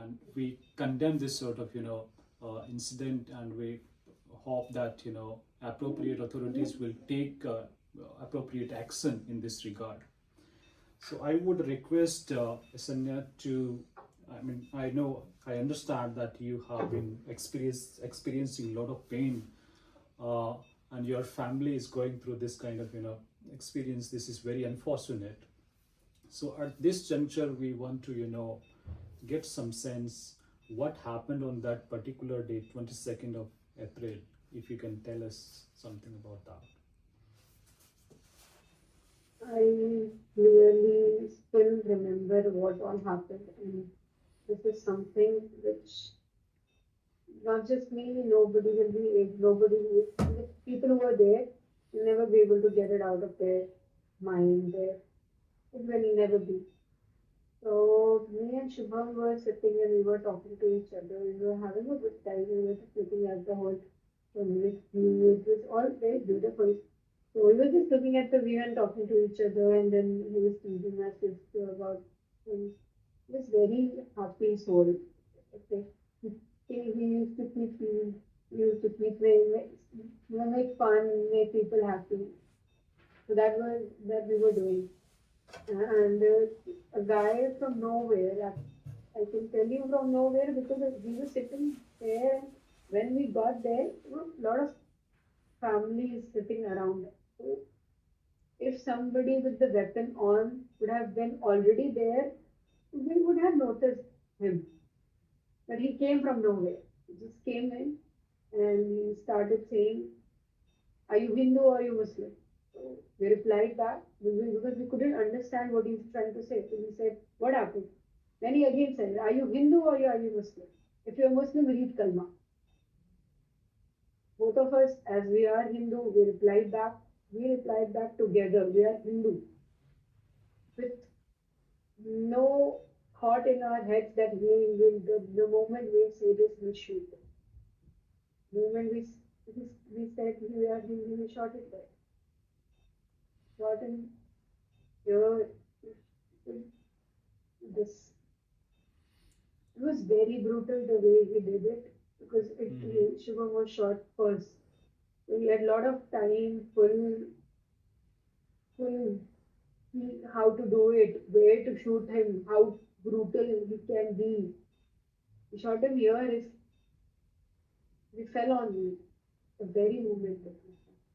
and we condemn this sort of incident, and we hope that appropriate authorities will take appropriate action in this regard. So I would request Asanya to, I mean, I understand that you have been experiencing a lot of pain, uh, and your family is going through this kind of experience. This is very unfortunate. So at this juncture, we want to get some sense what happened on that particular day, 22nd of April. If you can tell us something about that. I clearly still remember what all happened, and this is something which not just me, nobody, the people who were there will never be able to get it out of their mind. It will never be. So me and Shubham were sitting and we were talking to each other. We were having a good time. We were just looking at the whole view. It was all very beautiful. So we were just looking at the view and talking to each other, and then he was teasing my sister about things. He was very happy soul. Okay. He used to keep he used to keep make fun, make people happy. So that was that we were doing. And a guy from nowhere, I can tell you from nowhere because we were sitting there, and when we got there, a lot of families sitting around. So if somebody with the weapon on would have been already there, we would have noticed him. But he came from nowhere. He just came in and he started saying, "Are you Hindu or are you Muslim?" So we replied back because we couldn't understand what he's trying to say. So we said, "What happened?" Then he again said, "Are you Hindu or are you Muslim? If you're Muslim, read Kalma." Both of us, as we are Hindu, we replied back together, we are Hindu, with no thought in our heads that the moment we say this, we shoot. The moment we said we are Hindu, we shot it there. Shot in here, this. It was very brutal the way he did it because Shubham was shot first. So he had a lot of time, full how to do it, where to shoot him, how brutal he can be. He shot him here, he fell on me. The very moment.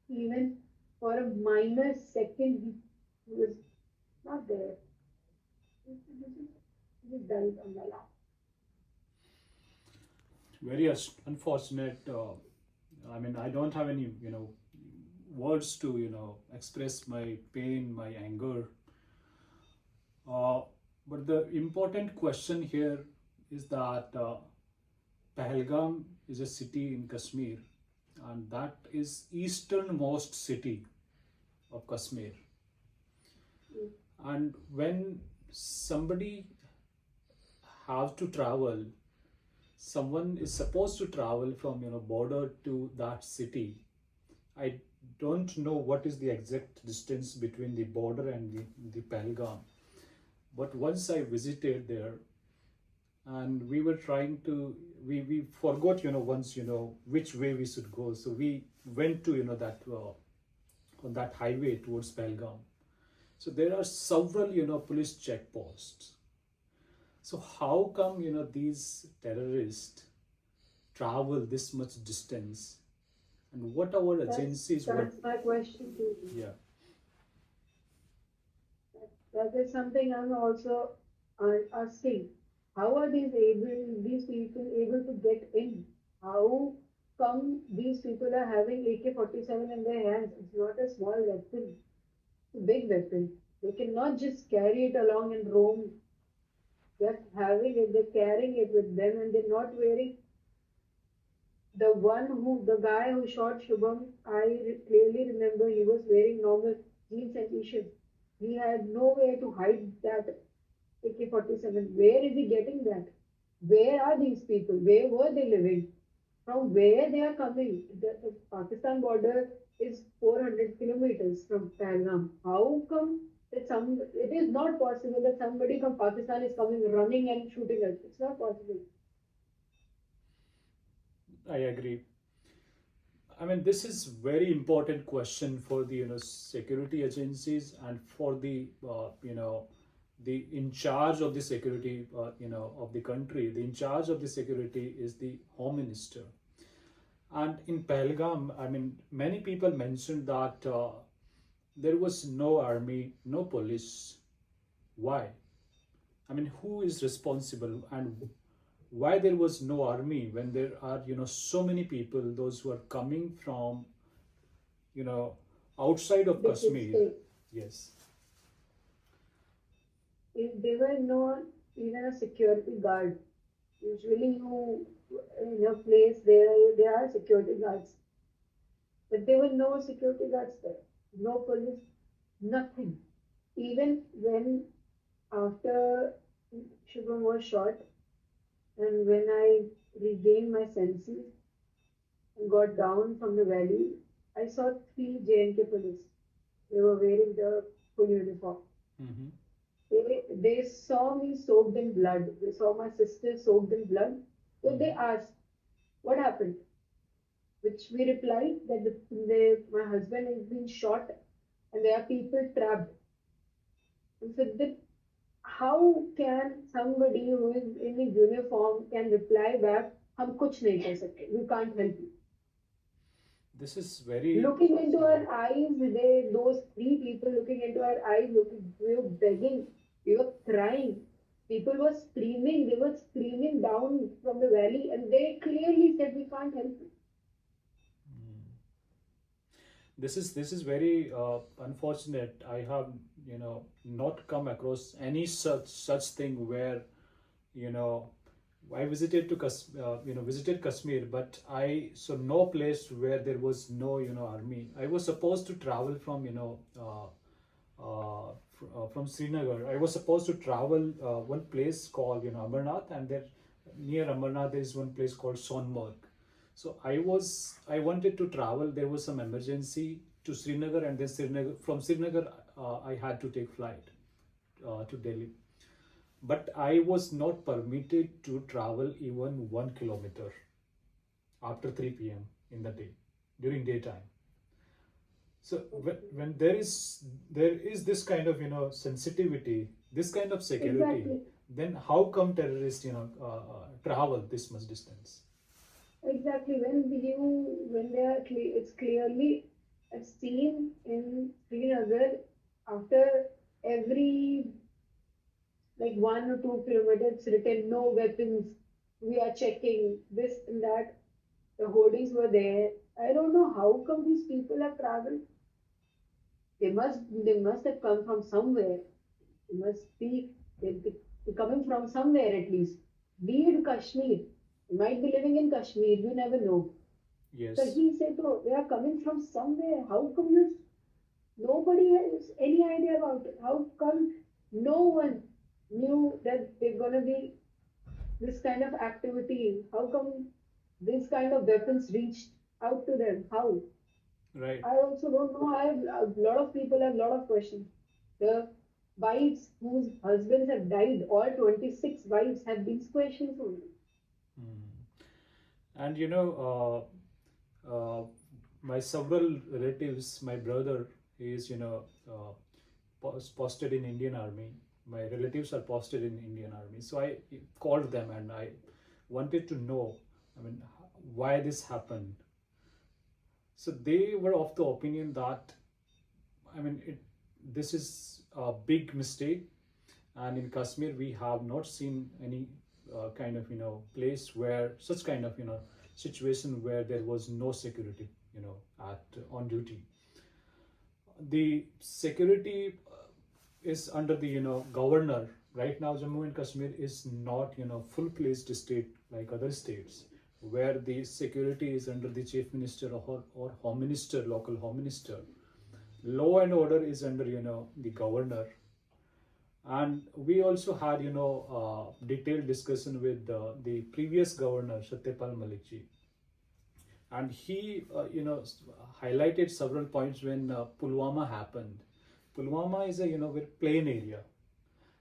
Even for a minor second, he was not there. He just died on my lap. Very unfortunate. I mean, I don't have any, words to, express my pain, my anger. Uh, but the important question here is that Pahalgam is a city in Kashmir, and that is easternmost city of Kashmir. And when somebody have to travel, someone is supposed to travel from border to that city. I don't know what is the exact distance between the border and the Pahalgam, but once I visited there, and we were trying to we forgot once which way we should go, so we went to that on that highway towards Pahalgam. So there are several police checkposts. So how come these terrorists travel this much distance, and what our agencies were? That's my question to you. Yeah. That is something I'm also asking. How are these people able to get in? How come these people are having AK-47 in their hands? It's not a small weapon, it's a big weapon. They cannot just carry it along and roam. They're having it, they're carrying it with them, and they're not wearing. The guy who shot Shubham, I clearly remember he was wearing normal jeans and t-shirts. He had nowhere to hide that AK-47. Where is he getting that? Where are these people? Where were they living? From where they are coming? The Pakistan border is 400 kilometers from Pahalgam. How come that that it is not possible that somebody from Pakistan is coming running and shooting us. It's not possible. I agree. I mean, this is very important question for the security agencies and for the the in charge of the security of the country. The in charge of the security is the Home Minister. And in Pahalgam, I mean, many people mentioned that there was no army, no police. Why? I mean, who is responsible, and why there was no army when there are so many people, those who are coming from you know outside of Different Kashmir? state. Yes. If there were no even a security guard, usually you in a place there are security guards, but there were no security guards there, no police, nothing. Even when after Shubham was shot and when I regained my senses and got down from the valley, I saw three J&K police. They were wearing the full uniform. Mm-hmm. They saw me soaked in blood. They saw my sister soaked in blood. So they asked, what happened? Which we replied that my husband has been shot and there are people trapped. And so how can somebody who is in a uniform can reply back, हम कुछ नहीं कर सकते, we can't help you. This is very Looking into our eyes, those three people looking into our eyes, we were begging, we were crying. People were screaming, they were screaming down from the valley, and they clearly said, we can't help you. This is very unfortunate. I have not come across any such thing where you know I visited visited Kashmir, but I saw no place where there was no army. I was supposed to travel from from Srinagar. I was supposed to travel one place called Amarnath, and there near Amarnath there is one place called Sonmarg. So I wanted to travel. There was some emergency to Srinagar, and then from Srinagar I had to take flight to Delhi. But I was not permitted to travel even 1 kilometer after 3 p.m. in the day during daytime. So when there is this kind of sensitivity, this kind of security, Exactly. then how come terrorists travel this much distance? Exactly. It's clearly seen in Srinagar after every like 1 or 2 kilometers written no weapons. We are checking this and that. The hoardings were there. I don't know how come these people have traveled. They must have come from somewhere. They must be they'll be coming from somewhere at least. Be it Kashmir. They might be living in Kashmir, you never know. So Yes. he said, "Oh, they are coming from somewhere. How come nobody has any idea about it? How come no one knew that they're gonna be this kind of activity? How come this kind of weapons reached out to them? How?" Right. I also don't know. A lot of people have a lot of questions. The wives whose husbands have died, all 26 wives have these questions only. Hmm. And my several relatives, my brother is posted in Indian Army. My relatives are posted in Indian Army. So I called them and I wanted to know, I mean, why this happened. So they were of the opinion that, I mean, this is a big mistake, and in Kashmir we have not seen any kind of place where such kind of situation where there was no security at on duty. The security is under the governor. Right now Jammu and Kashmir is not full fledged state like other states where the security is under the chief minister or home minister, local home minister. Law and order is under the governor. And we also had detailed discussion with the previous governor Satyapal Malik ji, and he highlighted several points when Pulwama happened. Pulwama is a very plain area,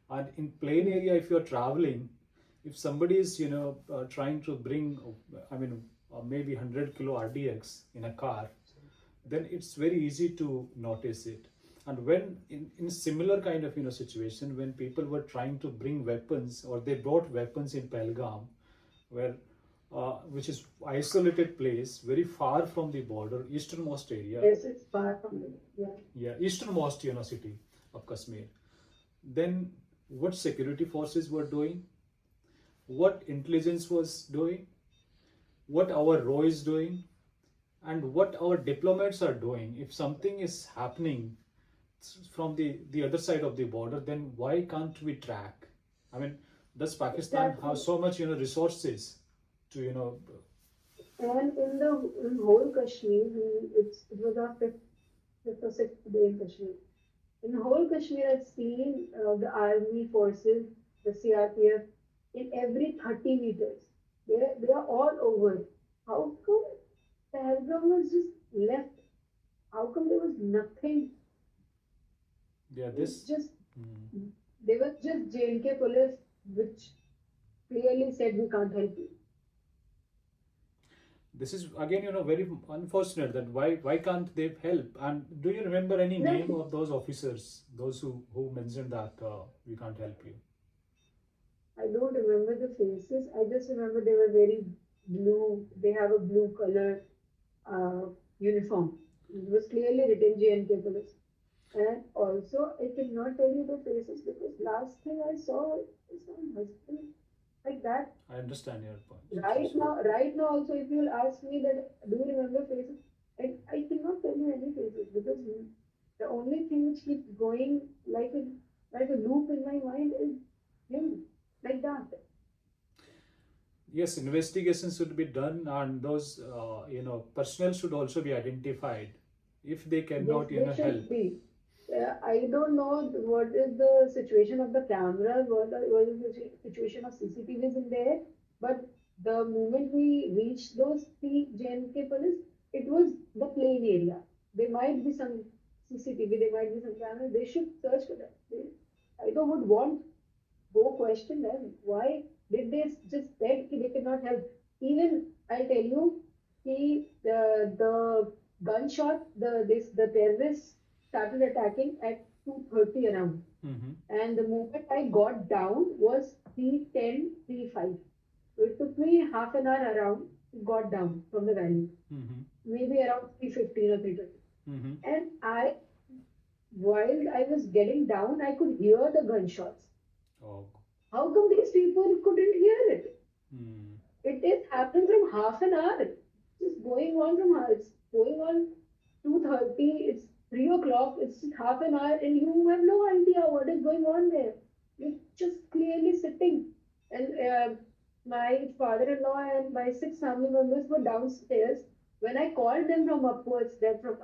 and in plain area, if you're traveling, if somebody is trying to bring, I mean, maybe 100 kilo RDX in a car, then it's very easy to notice it. And when in similar kind of situation, when people were trying to bring weapons, or they brought weapons in Pelgam, where which is isolated place, very far from the border, easternmost area. Yes, it's far from it. Yeah. Yeah, easternmost city of Kashmir. Then what security forces were doing, what intelligence was doing, what our RAW is doing, and what our diplomats are doing. If something is happening from the other side of the border, then why can't we track? I mean, does Pakistan have Exactly. so much resources to And in whole Kashmir, it was our fifth or sixth day in Kashmir. In whole Kashmir, I've seen the army forces, the CRPF, in every 30 meters. They are all over. How come Pahalgam was just left? How come there was nothing? yeah, It's this just, mm, they were just J&K police, which clearly said we can't help you. this is again very unfortunate, that why can't they help? And do you remember any name Exactly. of those officers, those who mentioned that we can't help you? I don't remember the faces. I just remember they were very blue. They have a blue color uh, uniform. It was clearly written J&K police. And also, I cannot tell you the faces because last thing I saw is my husband like that. I understand your point. So sorry. Right now, also, if you'll ask me that, do you remember faces? I cannot tell you any faces because the only thing which keeps going like a loop in my mind is him, like that. Yes, investigations should be done, and those personnel should also be identified if they Yes, cannot they help. should be. I don't know what is the situation of the cameras, what is the situation of CCTVs in there, but the moment we reached those three JNK police, it was the plain area. There might be some CCTV, there might be some cameras. They should search for that. I don't would want go question them. Why did they just said they cannot help? Even I'll tell you, the gunshot, the terrorists started attacking at 2:30 around, Mm-hmm. and the moment I got down was 3:10, 3:05. So it took me half an hour around to got down from the valley, Mm-hmm. maybe around 3:15 or 3:30. Mm-hmm. And while I was getting down, I could hear the gunshots. Oh. How come these people couldn't hear it? Mm. It is happening from half an hour. Just going on it's going on 2:30, it's 3 o'clock, it's just half an hour, and you have no idea what is going on there. You're just clearly sitting. And my father-in-law and my six family members were downstairs. When I called them from upwards,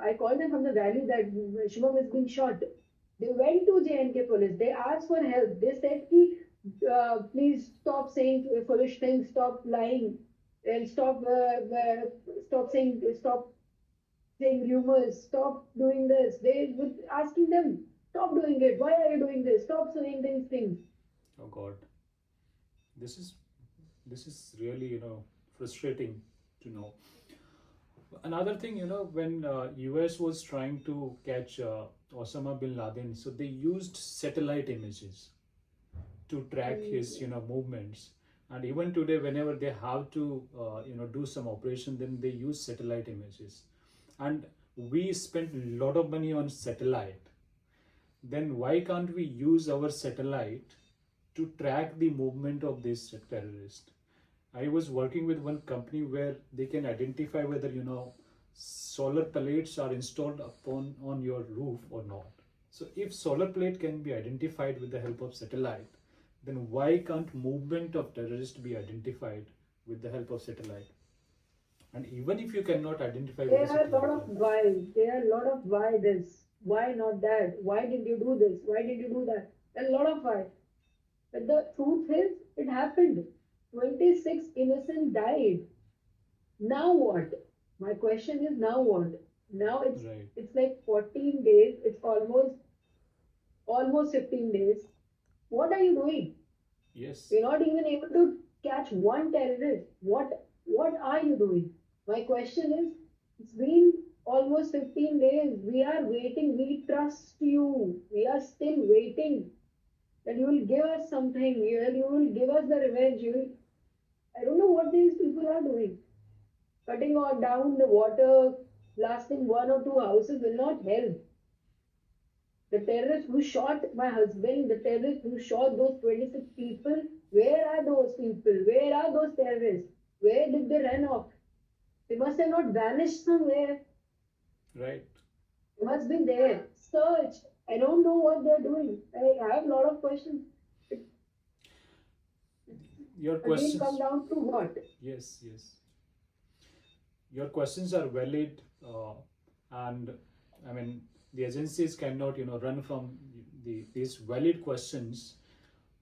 I called them from the valley that Shubham is being shot. They went to J&K police. They asked for help. They said, please stop saying foolish things, stop lying, and stop saying rumors, stop doing this. They were asking them, stop doing it. Why are you doing this? Stop saying these things. Oh God. This is really frustrating to know. Another thing, when US was trying to catch Osama bin Laden, so they used satellite images to track Mm, his movements. And even today, whenever they have to do some operation, then they use satellite images. And we spent a lot of money on satellite. Then why can't we use our satellite to track the movement of this terrorist? I was working with one company where they can identify whether solar plates are installed upon on your roof or not. So if solar plate can be identified with the help of satellite, then why can't movement of terrorists be identified with the help of satellite? And even if you cannot identify with the there are a lot satellite, of why. There are a lot of why this, why not that, why did you do this, why did you do that? A lot of why. But the truth is, it happened. 26 innocent died. Now what? My question is now what? Now right? it's like 14 days. It's almost almost 15 days. What are you doing? Yes. We're not even able to catch one terrorist. What are you doing? My question is, it's been almost 15 days. We are waiting. We trust you. We are still waiting that you will give us something. You will give us the revenge. You will, I don't know what these people are doing. Cutting or down the water, blasting one or two houses will not help. The terrorist who shot my husband, the terrorist who shot those 26 people, where are those people? Where are those terrorists? Where did they run off? They must have not vanished somewhere. Right. They must be there. Search. I don't know what they're doing. I have a lot of questions. It Your again come questions. down to what? Yes, yes. Your questions are valid, and I mean the agencies cannot run from these valid questions.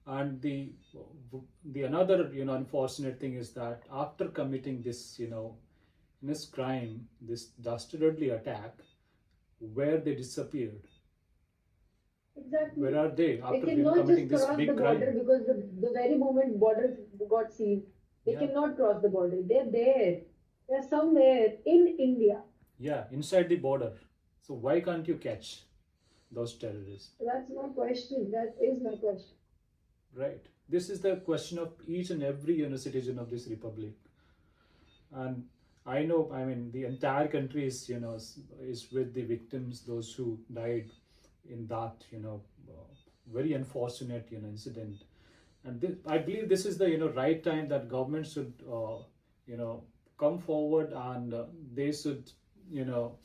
And the another unfortunate thing is that after committing this crime, this dastardly attack, where they disappeared, Exactly. where are they They after cannot committing just this cross the big border crime? because the very moment borders got sealed, they Yeah, cannot cross the border. They're there. They're somewhere in India. yeah, inside the border. So why can't you catch those terrorists? So that's my question. That is my question. Right. This is the question of each and every citizen of this republic. And I know, I mean, the entire country is with the victims, those who died in that very unfortunate incident. And I believe this is the right time that government should you know come forward, and they should you know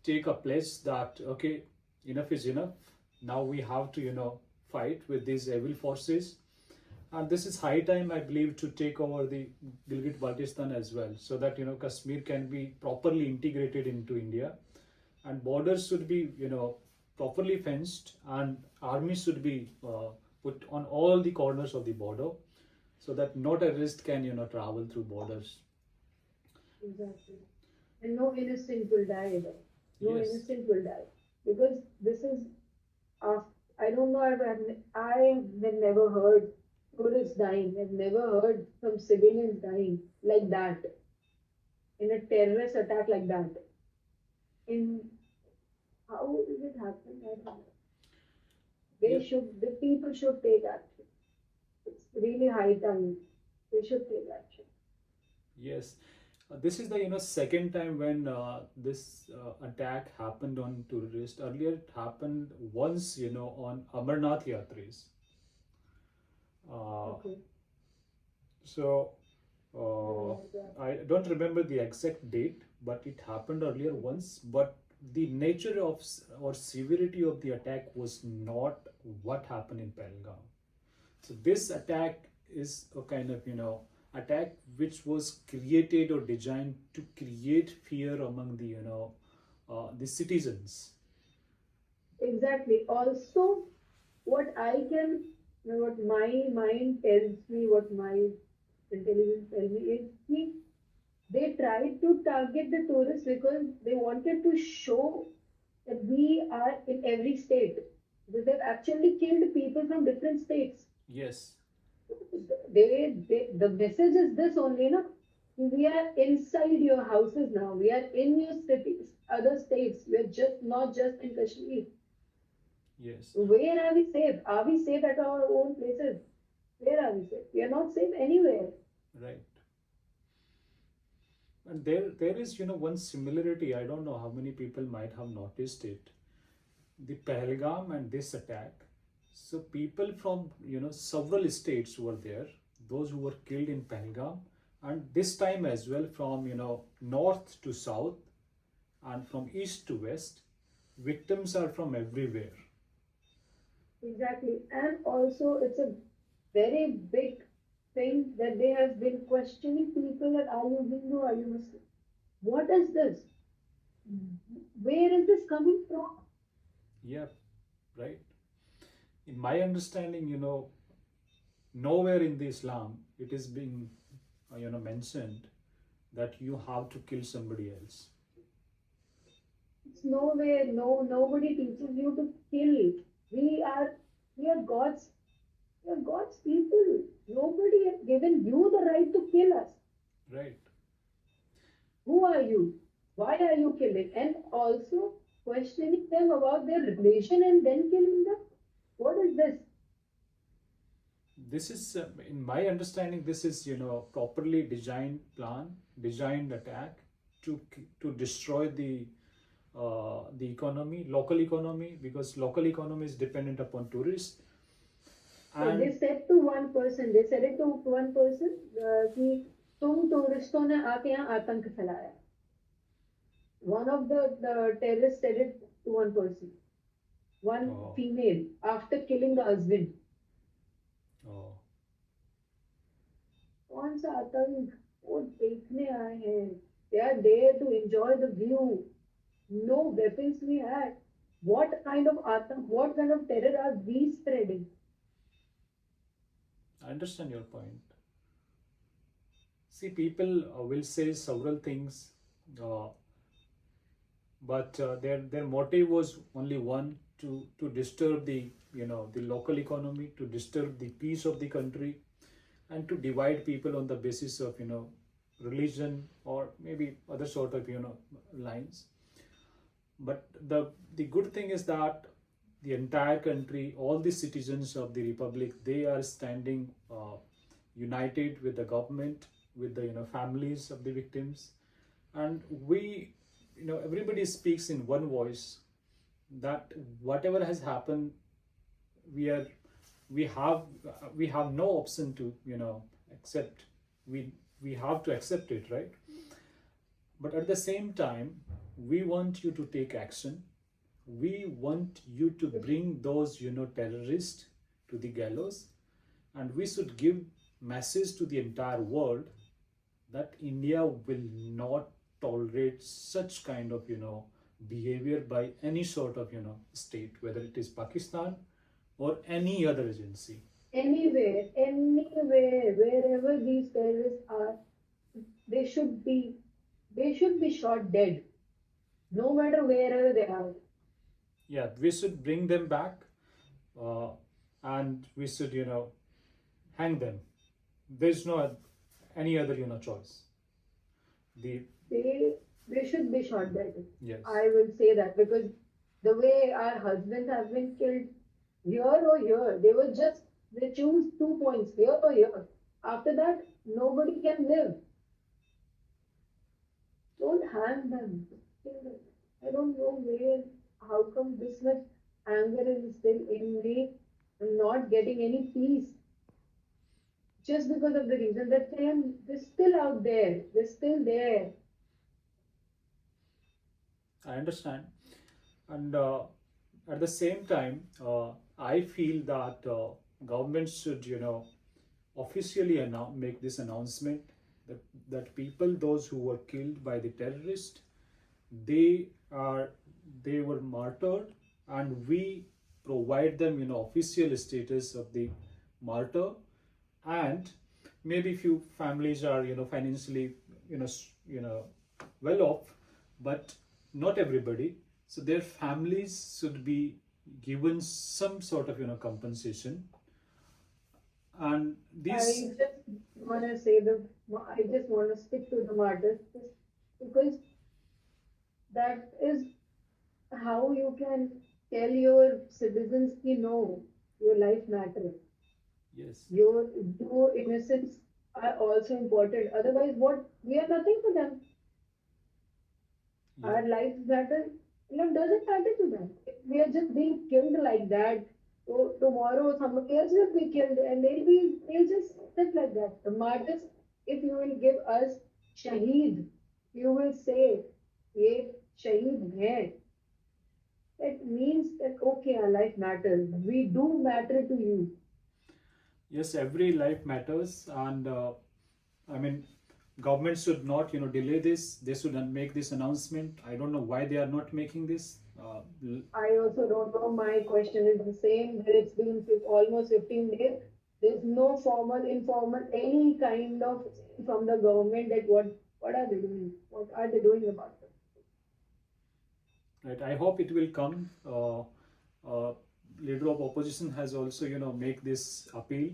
take a pledge that okay, enough is enough. Now we have to fight with these evil forces, and this is high time, I believe, to take over the Gilgit Baltistan as well, so that Kashmir can be properly integrated into India, and borders should be properly fenced, and army should be put on all the corners of the border, so that no terrorist can travel through borders. Exactly. And no innocent will die either. No Yes. innocent will die. Because this is, af I don't know, I have never heard tourists dying. I've never heard some civilians dying like that in a terrorist attack like that. In how did it happen? I don't know. Yep. The people should take action. It's really high time. They should take action. Yes. This is the second time when this attack happened on tourists. Earlier, it happened once on Amarnath Yatris. Uh, Okay. so Never uh, heard that. I don't remember the exact date, but it happened earlier once. But the nature of or severity of the attack was not what happened in Pahalgam. So this attack is a kind of attack which was created or designed to create fear among the citizens. Exactly. Also, what I can, what my mind tells me, what my intelligence tells me is they tried to target the tourists because they wanted to show that we are in every state. Because they've actually killed people from different states. Yes, The message is this only, no? We are inside your houses now. We are in your cities, other states. We are just not just in Kashmir. yes, Where are we safe? Are we safe at our own places? Where are we safe? We are not safe anywhere. right. And there is one similarity. I don't know how many people might have noticed it. The Pahalgam and this attack. So people from several states were there. Those who were killed in Pahalgam, and this time as well from north to south and from east to west. Victims are from everywhere. Exactly. And also, it's a very big thing that they have been questioning people that are you Hindu, are you Muslim? What is this? Where is this coming from? Yeah, right. In my understanding, nowhere in the Islam it is being mentioned that you have to kill somebody else. It's nowhere, no, nobody teaches you to kill. We are we are God's we are God's people. Nobody has given you the right to kill us. Right. Who are you? Why are you killing? And also questioning them about their religion and then killing them. What is this? This is, in my understanding, this is, properly designed plan, designed attack to destroy the economy, local economy, because local economy is dependent upon tourists. No, they And said to one person, they said it to one person कि तुम टूरिस्टों ने आके यहाँ आतंक फैलाया. One of the terrorists said it to one person, one oh, female, after killing the husband. oh, कौन सा आतंक? वो देखने आए हैं. They are there to enjoy the view. No weapons we had. What kind of atank, what kind of terror are we spreading? I understand your point. See, people will say several things, uh, but their motive was only one, to disturb the local economy, to disturb the peace of the country, and to divide people on the basis of religion, or maybe other sort of lines. But the good thing is that the entire country, all the citizens of the republic, they are standing united with the government, with the families of the victims. And we, everybody speaks in one voice, that whatever has happened, we are we have we have no option to accept. We have to accept it, right? But at the same time, we want you to take action. We want you to bring those terrorists to the gallows, and we should give message to the entire world that India will not tolerate such kind of behavior by any sort of state, whether it is Pakistan or any other agency. Anywhere, anywhere, wherever these terrorists are, they should be they should be shot dead, no matter wherever they are. Yeah, we should bring them back, uh, and we should hang them. There's no any other choice. The They they should be shot dead. Yes. I will say that because the way our husbands have been killed here or here, they were just they choose 2 points here or here. After that, nobody can live. Don't hang them. I don't know where, how come this much anger is still in me. I'm not getting any peace just because of the reason that they're still out there. They're still there. I understand. And at the same time, I feel that government should officially make this announcement, that people, those who were killed by the terrorist, they are they were martyred, and we provide them official status of the martyr. And maybe few families are financially well off, but not everybody. So their families should be given some sort of compensation. And these I just want to say I just want to stick to the martyrs because that is how you can tell your citizens ki no, your life matters. Yes. Your innocence are also important. Otherwise, what we are nothing for them. Yeah. Our lives matter. Doesn't matter to them. If we are just being killed like that, so tomorrow somebody else will be killed, and they'll just sit like that. The martyrs, if you will give us shaheed, you will say, "ये shaheed है." It means that okay, our life matters. We do matter to you. Yes, every life matters. And I mean, government should not delay this. They should make this announcement. I don't know why they are not making this. I also don't know. My question is the same. That it's been almost 15 days. There's no formal, informal, any kind of from the government that what are they doing? What are they doing about it? Right. I hope it will come. leader of opposition has also make this appeal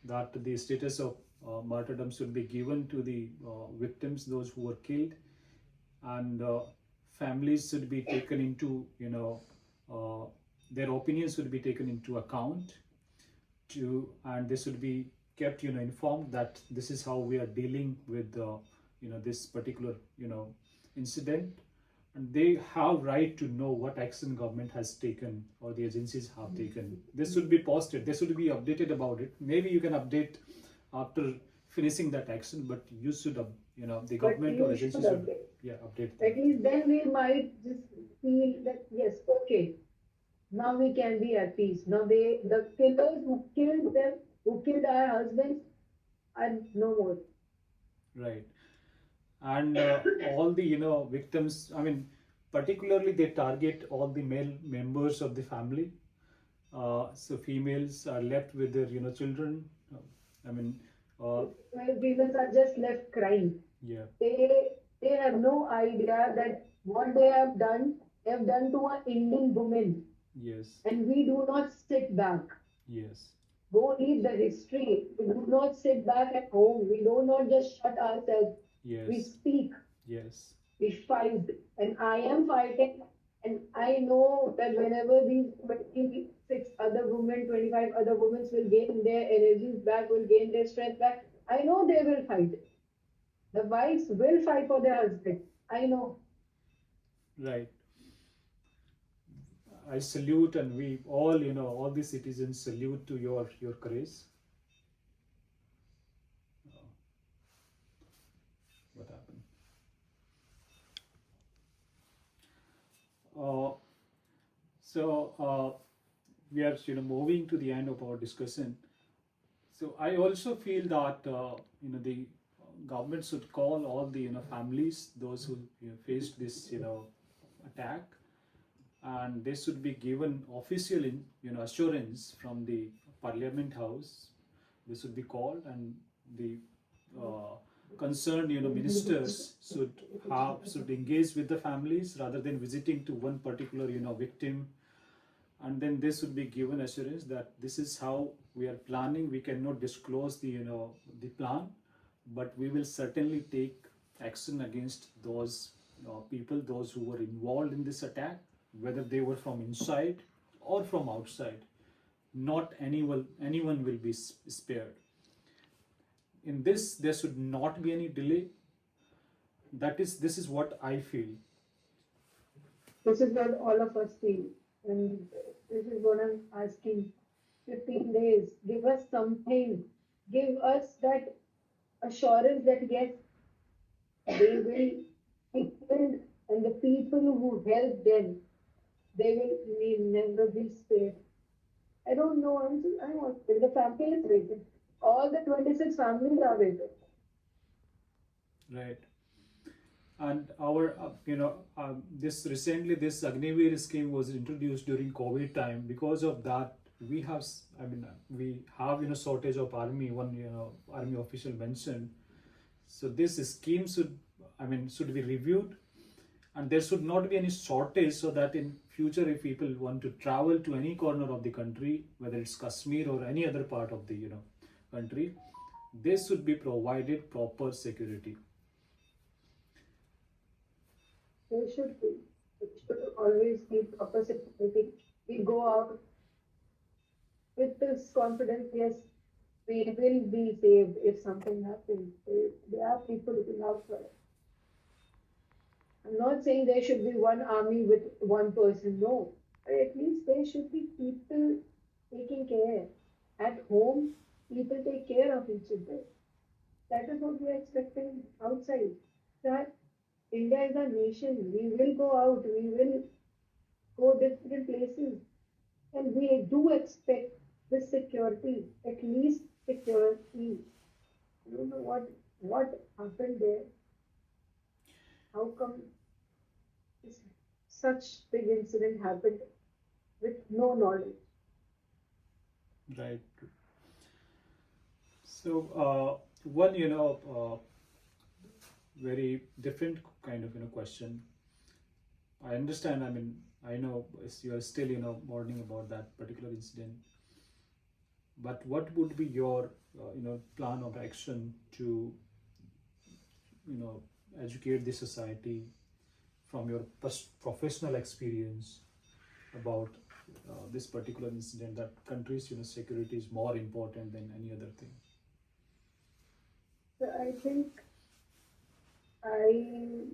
that the status of martyrdom should be given to the victims, those who were killed, and families should be taken into uh, their opinions should be taken into account to, and they should be kept informed that this is how we are dealing with this particular incident, and they have right to know what action government has taken or the agencies have taken. This should be posted, they should be updated about it. Maybe you can update after finishing that action, but you should the But government or you should agency should update. update At them. least then we might just feel that yes, okay, now we can be at peace. Now the killers who killed them, who killed our husbands, are no more. Right. And all the victims, I mean, particularly they target all the male members of the family. So females are left with their children. I mean, Well, women are just left crying. yeah, They have no idea that what they have done to an Indian woman, yes, and we do not sit back. yes, Go read the history. We do not sit back at home. We do not just shut ourselves. We yes, speak. yes, We fight. And I am fighting. And I know that whenever these 26 other women, 25 other women will gain their energies back, will gain their strength back, I know they will fight. The wives will fight for their husband. I know. right. I salute, and we all, all the citizens salute to your courage. Uh, what happened? Uh, so we are moving to the end of our discussion. So I also feel that the government should call all the families, those who faced this attack, and they should be given official assurance from the Parliament House. They should be called, and the concerned ministers should engage with the families rather than visiting to one particular victim, and then this would be given assurance that this is how we are planning. We cannot disclose the the plan, but we will certainly take action against those people, those who were involved in this attack, whether they were from inside or from outside. Not anyone will be spared. In this, there should not be any delay. This is what I feel. This is what all of us feel. And this is what I'm asking. 15 days. Give us something. Give us that assurance that yes, they will be killed, and the people who helped them, they will never be spared. I don't know. I'm waiting. The family is waiting. All the 26 families are waiting. Right. And our this recently this Agniveer scheme was introduced during COVID time. Because of that, we have we have shortage of army. One army official mentioned. So this scheme should be reviewed, and there should not be any shortage, so that in future, if people want to travel to any corner of the country, whether it's Kashmir or any other part of the country, they should be provided proper security. They should be. It should always be proper security. We go out with this confidence, yes, we will be saved if something happens. There are people looking out for us. I'm not saying there should be one army with one person, no. But at least there should be people taking care. At home, people take care of each other. That is what we are expecting outside. That India is a nation. We will go out, we will go different places, and we do expect the security, at least security. I don't know what happened there. How come this, such big incident happened with no knowledge? Right. So one very different kind of question. I understand. I mean, I know you are still, mourning about that particular incident. But what would be your, plan of action to, you know, educate the society from your professional experience about this particular incident, that country's, security is more important than any other thing? So I think I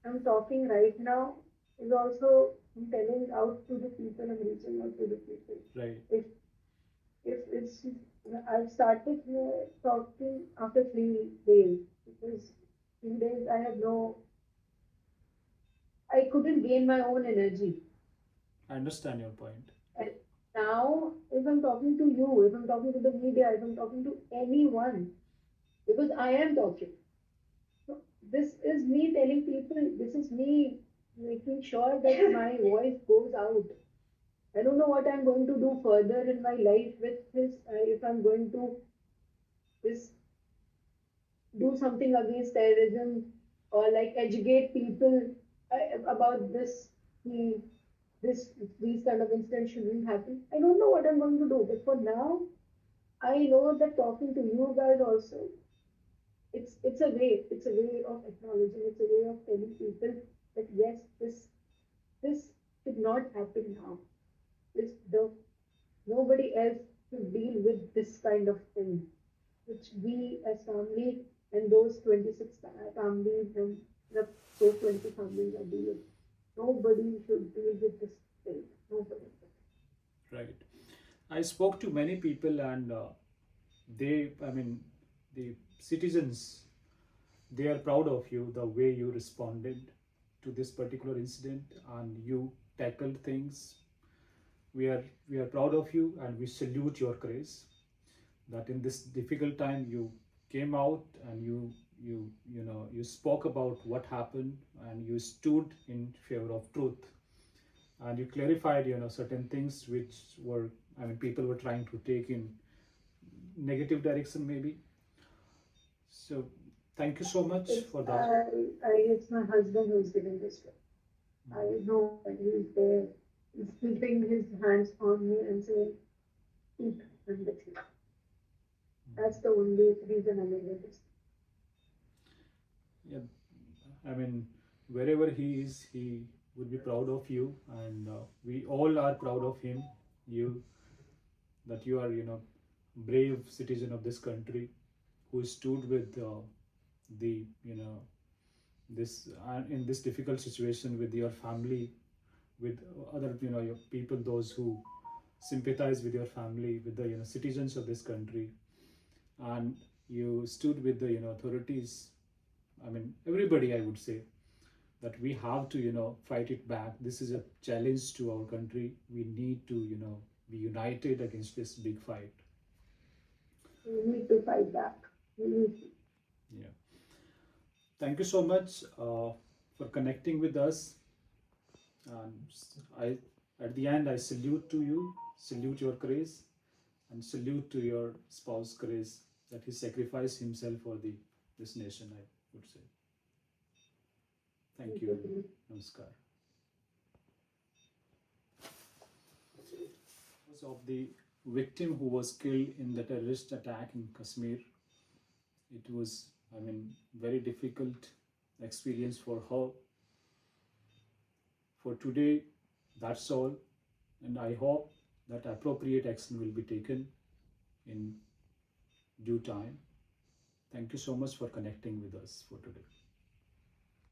am talking right now is also I'm telling out to the people, I'm reaching out to the people. Right. If it's I've started talking after 3 days because 3 days I have no I couldn't gain my own energy. I understand your point. And now if I'm talking to you, if I'm talking to the media, if I'm talking to anyone, because I am talking. So this is me telling people, this is me making sure that my voice goes out. I don't know what I'm going to do further in my life with this. If I'm going to this do something against terrorism or like educate people about the, this these kind of incidents shouldn't happen. I don't know what I'm going to do, but for now, I know that talking to you guys also, it's a way of acknowledging, it's a way of telling people that yes, this should not happen now. This the nobody else should deal with this kind of thing, which we as family and those 26 families and those 20 families are dealing. Nobody should deal with this thing. Nobody. Right. I spoke to many people, and I mean, the citizens, they are proud of you, the way you responded to this particular incident and you tackled things. We are proud of you, and we salute your courage. That in this difficult time you came out and you spoke about what happened, and you stood in favor of truth, and you clarified certain things which were, I mean, people were trying to take in negative direction maybe. So thank you so much for that. It's my husband who's giving this way. I know that he's there. He's keeping his hands on me and saying, keep and with you. That's the only reason I'm able to. Yeah, I mean, wherever he is, he would be proud of you, and we all are proud of him. You, that you are, brave citizen of this country who stood with the, this in this difficult situation with your family, with other, your people, those who sympathize with your family, with the, citizens of this country, and you stood with the, authorities. I mean, everybody, I would say that we have to, fight it back. This is a challenge to our country. We need to, be united against this big fight. We need to fight back. We need to. Yeah. Thank you so much for connecting with us. And I, at the end, I salute to you, salute your courage, and salute to your spouse courage that he sacrificed himself for this nation, I would say. Thank you. Namaskar. Of the victim who was killed in the terrorist attack in Kashmir, it was, I mean, very difficult experience for her. For today, that's all, and I hope that appropriate action will be taken in due time. Thank you so much for connecting with us for today.